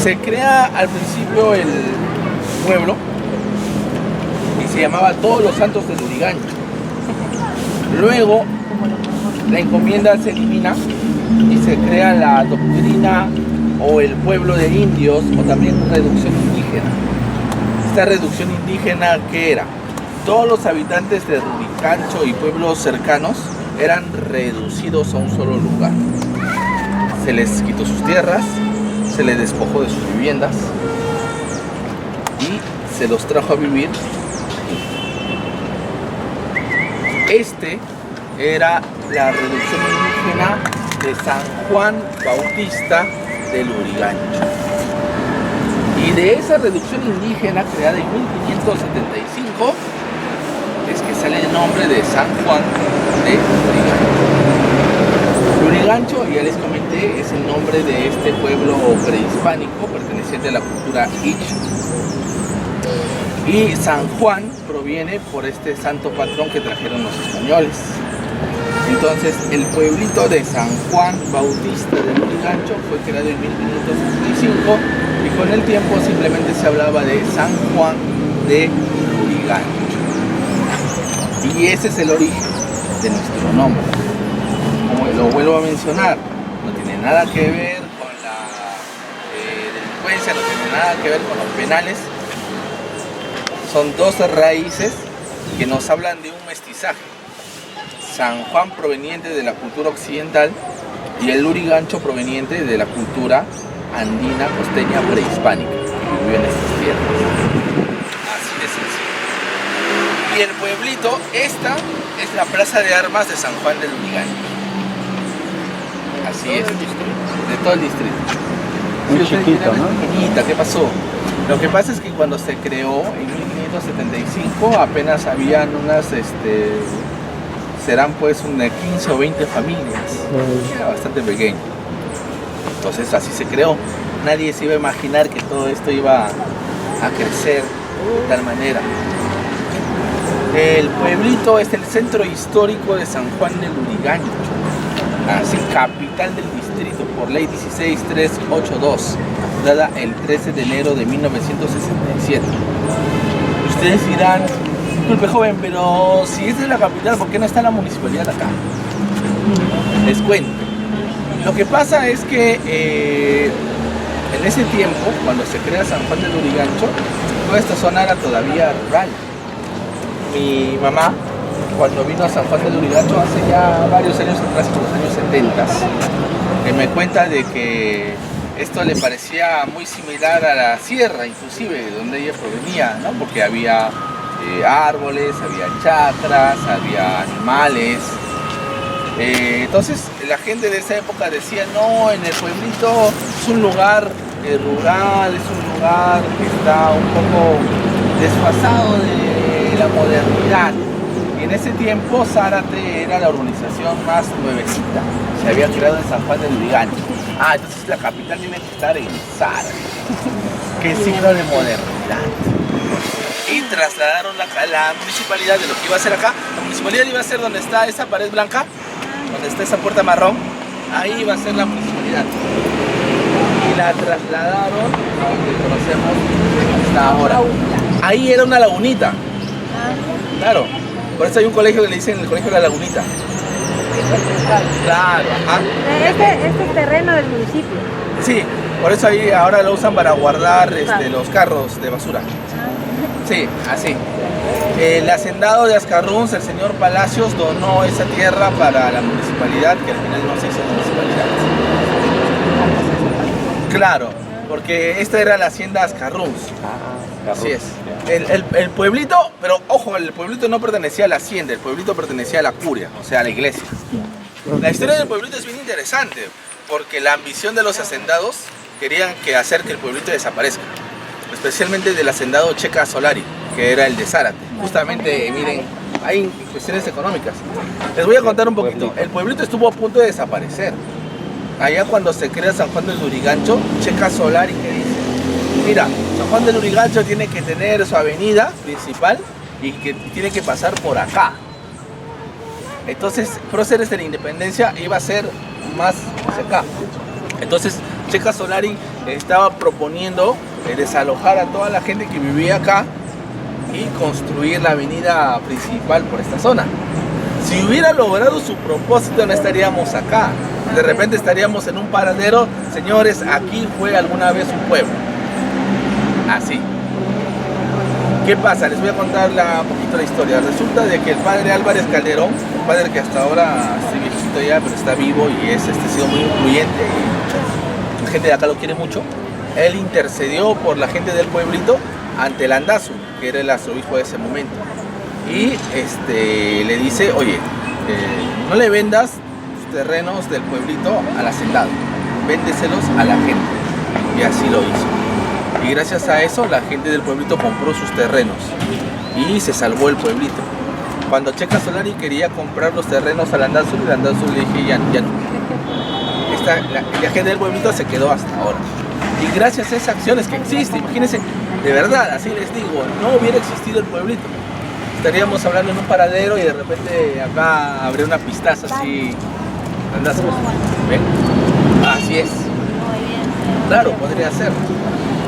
Se crea al principio el pueblo y se llamaba Todos los Santos del Lurigancho. Luego la encomienda se elimina y se crea la doctrina o el pueblo de indios, o también reducción indígena. Esta reducción indígena, ¿qué era? Todos los habitantes de Lurigancho y pueblos cercanos eran reducidos a un solo lugar. Se les quitó sus tierras, se les despojó de sus viviendas y se los trajo a vivir. Este era la reducción indígena de San Juan Bautista de Lurigancho. Y de esa reducción indígena creada en 1575 es que sale el nombre de San Juan de Lurigancho. Lurigancho, ya les comenté, es el nombre de este pueblo prehispánico perteneciente a la cultura Ich. Y San Juan proviene por este santo patrón que trajeron los españoles. Entonces, el pueblito de San Juan Bautista de Lurigancho fue creado en 1565 y con el tiempo simplemente se hablaba de San Juan de Lurigancho. Y ese es el origen de nuestro nombre. Como lo vuelvo a mencionar, no tiene nada que ver con la delincuencia, no tiene nada que ver con los penales. Son dos raíces que nos hablan de un mestizaje. San Juan proveniente de la cultura occidental y el Lurigancho proveniente de la cultura andina costeña prehispánica que vivió en estas tierras. Así de sencillo. Y el pueblito, esta es la plaza de armas de San Juan del Lurigancho. Así es, de todo el distrito. Muy chiquito, ¿no? Pequeñita, ¿qué pasó? Lo que pasa es que cuando se creó en 1575 apenas habían unas, serán pues unas 15 o 20 familias. Era bastante pequeño. Entonces así se creó. Nadie se iba a imaginar que todo esto iba a crecer de tal manera. El pueblito es el centro histórico de San Juan de Lurigancho, así capital del distrito por ley 16382, dada el 13 de enero de 1967. Ustedes dirán, disculpe joven, pero si esta es la capital, ¿por qué no está la municipalidad acá? Les cuento. Lo que pasa es que en ese tiempo, cuando se crea San Juan de Lurigancho, toda esta zona era todavía rural. Mi mamá, cuando vino a San Juan de Lurigancho hace ya varios años atrás, por los años 70, que me cuenta de que esto le parecía muy similar a la sierra, inclusive, de donde ella provenía, ¿no? Porque había árboles, había chacras, había animales. Entonces la gente de esa época decía, no, en el pueblito es un lugar rural, es un lugar que está un poco desfasado de la modernidad. Y en ese tiempo Zárate era la urbanización más nuevecita, se había creado en San Juan de Lurigancho. Entonces la capital tiene que estar en Zárate, que es signo de modernidad. Y trasladaron la municipalidad de lo que iba a ser acá. La municipalidad iba a ser donde está esa pared blanca, donde está esa puerta marrón. Ahí iba a ser la municipalidad. Y la trasladaron a donde conocemos hasta ahora. Ahí era una lagunita. Claro. Por eso hay un colegio que le dicen el colegio de la Lagunita. Claro, ajá. Este es terreno del municipio. Sí, por eso ahí ahora lo usan para guardar los carros de basura. Sí, así. El hacendado de Ascarruns, el señor Palacios, donó esa tierra para la municipalidad, que al final no se hizo municipalidad. Claro, porque esta era la hacienda Ascarruns. Así es. El pueblito, pero ojo, el pueblito no pertenecía a la hacienda, el pueblito pertenecía a la curia, o sea, a la iglesia. La historia del pueblito es bien interesante, porque la ambición de los hacendados querían hacer que el pueblito desaparezca, especialmente del hacendado Checa Solari, que era el de Zárate. Justamente, miren, hay cuestiones económicas. Les voy a contar un poquito. El pueblito estuvo a punto de desaparecer. Allá cuando se crea San Juan del Lurigancho, Checa Solari, que dice, mira, San Juan del Lurigancho tiene que tener su avenida principal y que tiene que pasar por acá. Entonces, próceres de la independencia iba a ser más hacia acá. Entonces, Checa Solari estaba proponiendo desalojar a toda la gente que vivía acá y construir la avenida principal por esta zona. Si hubiera logrado su propósito, no estaríamos acá. De repente estaríamos en un paradero. Señores, aquí fue alguna vez un pueblo. Así. ¿Qué pasa? Les voy a contar un poquito la historia. Resulta de que el padre Álvarez Calderón, un padre que hasta ahora está viejito ya, pero está vivo y ha sido muy influyente y la gente de acá lo quiere mucho, él intercedió por la gente del pueblito ante el Andazu, que era el arzobispo de ese momento. Y le dice, oye, no le vendas tus terrenos del pueblito al hacendado, véndeselos a la gente. Y así lo hizo. Y gracias a eso la gente del pueblito compró sus terrenos y se salvó el pueblito. Cuando Checa Solari quería comprar los terrenos al Andazu, el Andazu le dije ya no. La gente del pueblito se quedó hasta ahora. Y gracias a esas acciones que existen, imagínense, de verdad, así les digo, no hubiera existido el pueblito. Estaríamos hablando en un paradero y de repente acá habría una pistaza así. Andazu. ¿Ven? Así es. Claro, podría ser.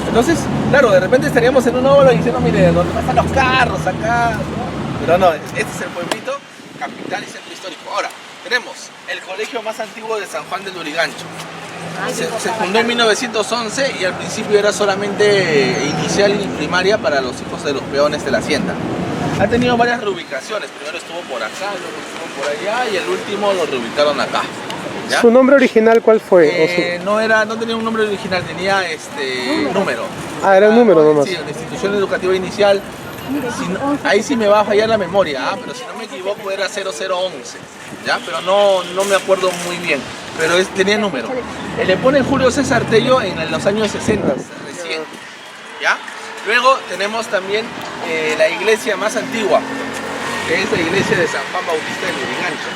Entonces, claro, de repente estaríamos en un óvalo diciendo, mire, ¿dónde pasan los carros acá? Pero no, este es el pueblito, capital y centro histórico. Ahora, tenemos el colegio más antiguo de San Juan del Lurigancho. Se fundó en 1911 y al principio era solamente inicial y primaria para los hijos de los peones de la hacienda. Ha tenido varias reubicaciones, primero estuvo por acá, luego estuvo por allá y el último lo reubicaron acá. ¿Ya? ¿Su nombre original cuál fue? No tenía un nombre original, tenía número. Ah, era un número nomás. Sí, la institución educativa inicial. Ahí sí me va a fallar la memoria, pero si no me equivoco era 0011, ¿ya? Pero no me acuerdo muy bien, pero tenía número. Le pone Julio César Tello en los años 60, recién, ¿ya? Luego tenemos también la iglesia más antigua, que es la iglesia de San Juan Bautista de Lurigancho.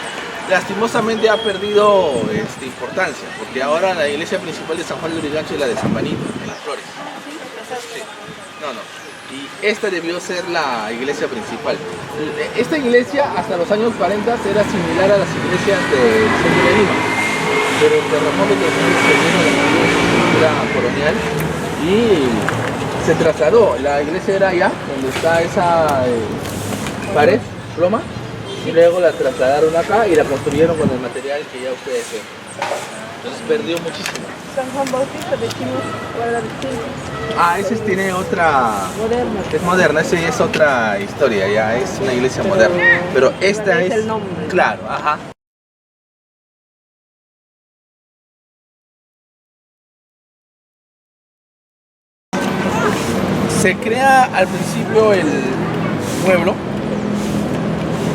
Lastimosamente ha perdido importancia, porque ahora la iglesia principal de San Juan de Lurigancho es la de San Benito, en Las Flores. Sí. Y esta debió ser la iglesia principal. Esta iglesia hasta los años 40 era similar a las iglesias del centro de Lima, pero el terremoto que vino de la cultura colonial y se trasladó. La iglesia era allá, donde está esa pared, ploma, y luego la trasladaron acá y la construyeron con el material que ya ustedes ven. Entonces perdió muchísimo. San Juan Bautista de Chino, guarda distinto. Ese tiene otra... Moderno. Es moderna, ese es otra historia, ya es una iglesia moderna. Pero esta es... el nombre. Claro, ajá. Se crea al principio el pueblo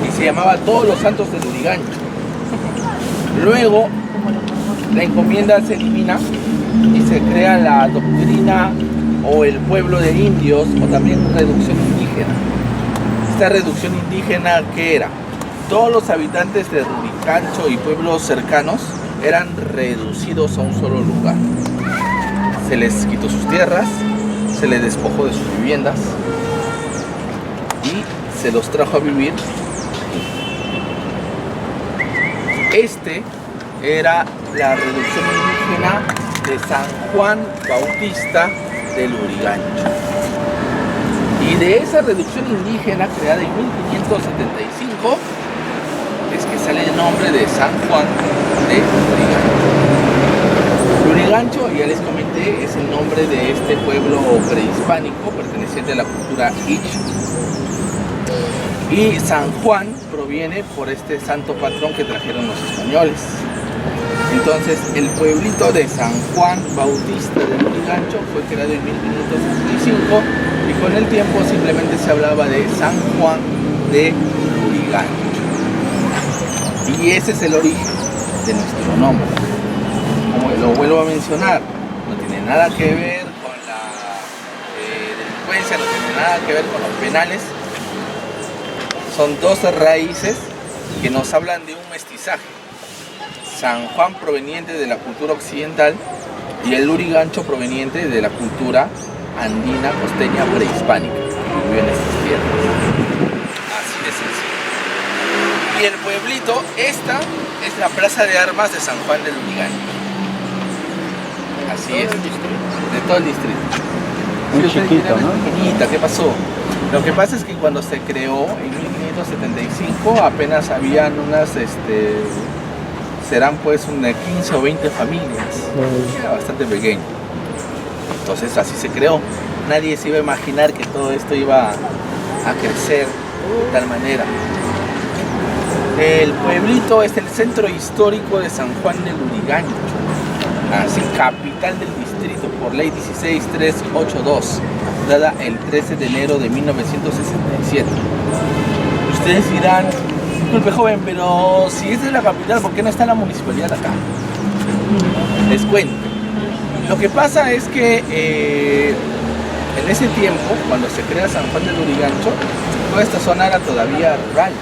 y se llamaba Todos los Santos de Lurigancho. Luego la encomienda se elimina y se crea la doctrina o el pueblo de indios o también reducción indígena. Esta reducción indígena, ¿qué era? Todos los habitantes de Lurigancho y pueblos cercanos eran reducidos a un solo lugar. Se les quitó sus tierras, se les despojó de sus viviendas y se los trajo a vivir. Era la reducción indígena de San Juan Bautista de Lurigancho. Y de esa reducción indígena creada en 1575 es que sale el nombre de San Juan de Lurigancho. Lurigancho, ya les comenté, es el nombre de este pueblo prehispánico perteneciente a la cultura Ich. Y San Juan proviene por este santo patrón que trajeron los españoles. Entonces, el pueblito de San Juan Bautista de Lurigancho fue creado en 1565 y con el tiempo simplemente se hablaba de San Juan de Lurigancho. Y ese es el origen de nuestro nombre. Como lo vuelvo a mencionar, no tiene nada que ver con la delincuencia, no tiene nada que ver con los penales. Son dos raíces que nos hablan de un mestizaje. San Juan proveniente de la cultura occidental y el Lurigancho proveniente de la cultura andina, costeña, prehispánica que vivió en estas tierras. Así de sencillo. Y el pueblito, esta es la plaza de armas de San Juan del Lurigancho. Así es, de todo el distrito. Muy Sí, usted chiquito, dirá, ¿no? Pequeñita, ¿qué pasó? Lo que pasa es que cuando se creó en 1575 apenas habían unas, serán pues unas 15 o 20 familias. Era bastante pequeño. Entonces así se creó. Nadie se iba a imaginar que todo esto iba a crecer de tal manera. El pueblito es el centro histórico de San Juan de Lurigancho, así capital del distrito por ley 16382, dada el 13 de enero de 1967. Ustedes dirán, disculpe joven, pero si esta es la capital, ¿por qué no está la municipalidad acá? Les cuento. Lo que pasa es que en ese tiempo, cuando se crea San Juan de Lurigancho, toda esta zona era todavía rural.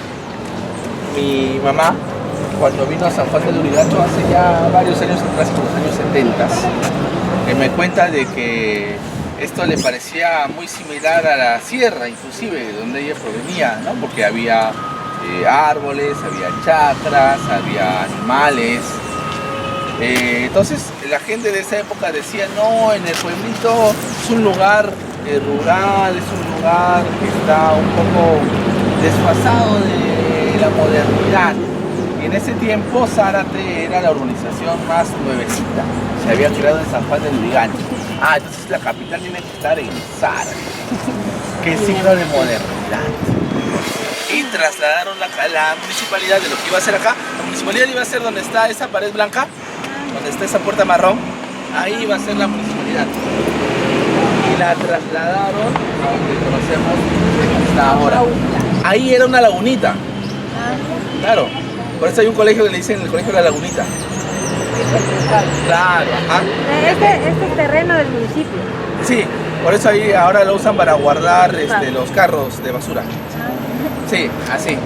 Mi mamá, cuando vino a San Juan de Lurigancho hace ya varios años atrás, por los años 70, me cuenta de que esto le parecía muy similar a la sierra, inclusive, de donde ella provenía, ¿no? Porque había árboles, había chacras, había animales. Entonces la gente de esa época decía, no, en el pueblito es un lugar rural, es un lugar que está un poco desfasado de la modernidad. Y en ese tiempo Zárate era la urbanización más nuevecita, se había creado en San Juan de Lurigancho. Entonces la capital tiene que estar en Zárate. Qué signo de modernidad. Y trasladaron la municipalidad de lo que iba a ser acá. La municipalidad iba a ser donde está esa pared blanca, donde está esa puerta marrón. Ahí iba a ser la municipalidad. Y la trasladaron a donde conocemos donde está ahora. Ahí era una lagunita. Claro. Por eso hay un colegio que le dicen el colegio de la lagunita. Claro, ajá. Este es el terreno del municipio. Sí, por eso ahí ahora lo usan para guardar los carros de basura. Sí, así.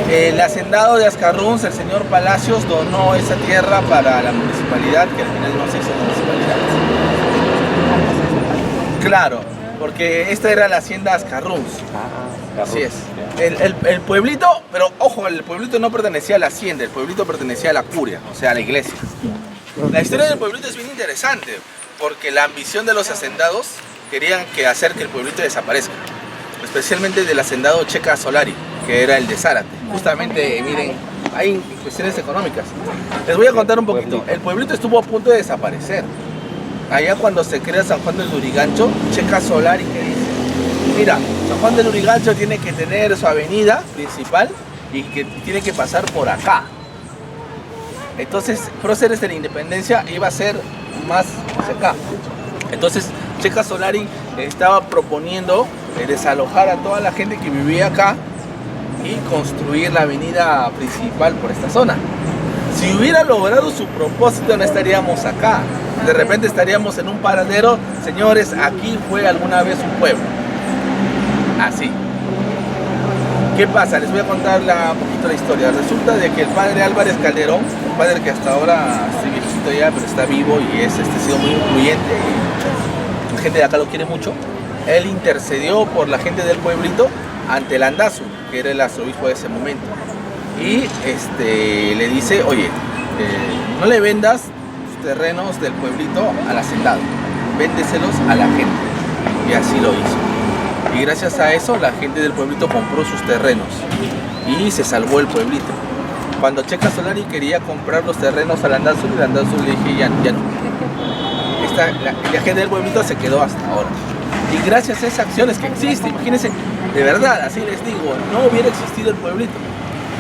El hacendado de Ascarruns, el señor Palacios, donó esa tierra para la municipalidad, que al final no se hizo municipalidad. Claro, porque esta era la hacienda Ascarruns. Así es. El pueblito, pero ojo, el pueblito no pertenecía a la hacienda, el pueblito pertenecía a la curia, o sea, a la iglesia. La historia del pueblito es bien interesante, porque la ambición de los hacendados querían hacer que el pueblito desaparezca, especialmente del hacendado Checa Solari, que era el de Zárate. Justamente, miren, hay cuestiones económicas. Les voy a contar un poquito. El pueblito estuvo a punto de desaparecer. Allá cuando se crea San Juan del Lurigancho, Checa Solari, ¿qué dice? Mira, San Juan del Lurigancho tiene que tener su avenida principal y que tiene que pasar por acá. Entonces, próceres de la independencia iba a ser más hacia acá. Entonces, Checa Solari estaba proponiendo desalojar a toda la gente que vivía acá y construir la avenida principal por esta zona. Si hubiera logrado su propósito, no estaríamos acá. De repente estaríamos en un paradero. Señores, aquí fue alguna vez un pueblo. Así. ¿Qué pasa? Les voy a contar un poquito la historia. Resulta de que el padre Álvarez Calderón, un padre que hasta ahora está viejito ya, pero está vivo y ha sido muy influyente y la gente de acá lo quiere mucho, él intercedió por la gente del pueblito ante el Andazu, que era el arzobispo de ese momento. Y le dice, oye, no le vendas los terrenos del pueblito al hacendado, véndeselos a la gente. Y así lo hizo. Y gracias a eso la gente del pueblito compró sus terrenos y se salvó el pueblito. Cuando Checa Solari quería comprar los terrenos al Andazu, el Andazu le dije ya no. La gente del pueblito se quedó hasta ahora. Y gracias a esas acciones que existen, imagínense, de verdad, así les digo, no hubiera existido el pueblito.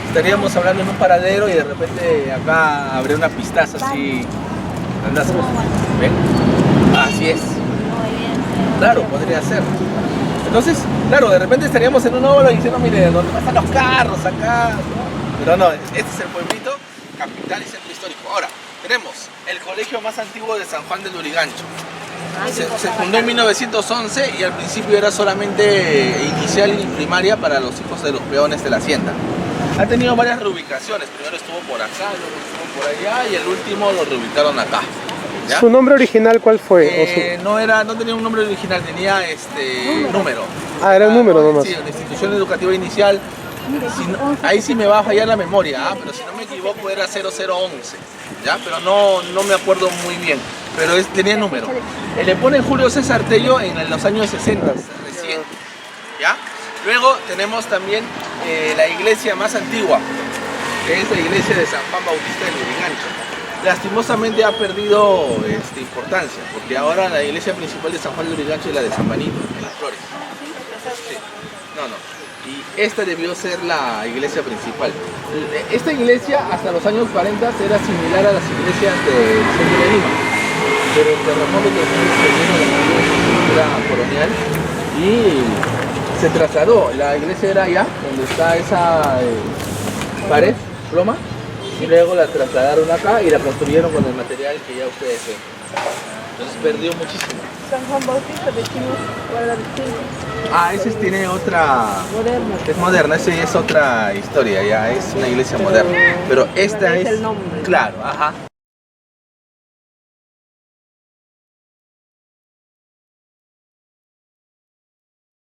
Estaríamos hablando en un paradero y de repente acá habría una pistaza así. Andazu. ¿Ven? Así es. Claro, podría ser. Entonces, claro, de repente estaríamos en un óvalo y diciendo, mire, ¿dónde pasan los carros acá? Pero no, este es el pueblito, capital y centro histórico. Ahora, tenemos el colegio más antiguo de San Juan de Lurigancho. Se fundó en 1911 y al principio era solamente inicial y primaria para los hijos de los peones de la hacienda. Ha tenido varias reubicaciones, primero estuvo por acá, luego estuvo por allá y el último lo reubicaron acá. ¿Ya? ¿Su nombre original cuál fue? No tenía un nombre original, tenía número. Era un número nomás. Sí, la institución educativa inicial. Ahí sí me va a fallar la memoria, pero si no me equivoco era 0011, ¿ya? Pero no me acuerdo muy bien. pero tenía número. Le pone Julio César Tello en los años 60, recién. ¿Ya? Luego tenemos también la iglesia más antigua, que es la iglesia de San Juan Bautista de Lurigancho. Lastimosamente ha perdido importancia, porque ahora la iglesia principal de San Juan de Lurigancho es la de San Benito, en Las Flores. Sí. No. Y esta debió ser la iglesia principal. Esta iglesia hasta los años 40 era similar a las iglesias del centro de Lima, pero el terremoto de la estructura colonial y se trasladó. La iglesia era allá, donde está esa pared, ploma, y luego la trasladaron acá y la construyeron con el material que ya ustedes ven. Entonces perdió muchísimo. San Juan Bautista de Chinos, guarda el Ese tiene otra... moderno. Es moderna, ese es otra historia, ya es una iglesia moderna. Pero esta Es es... el nombre. Claro, ajá.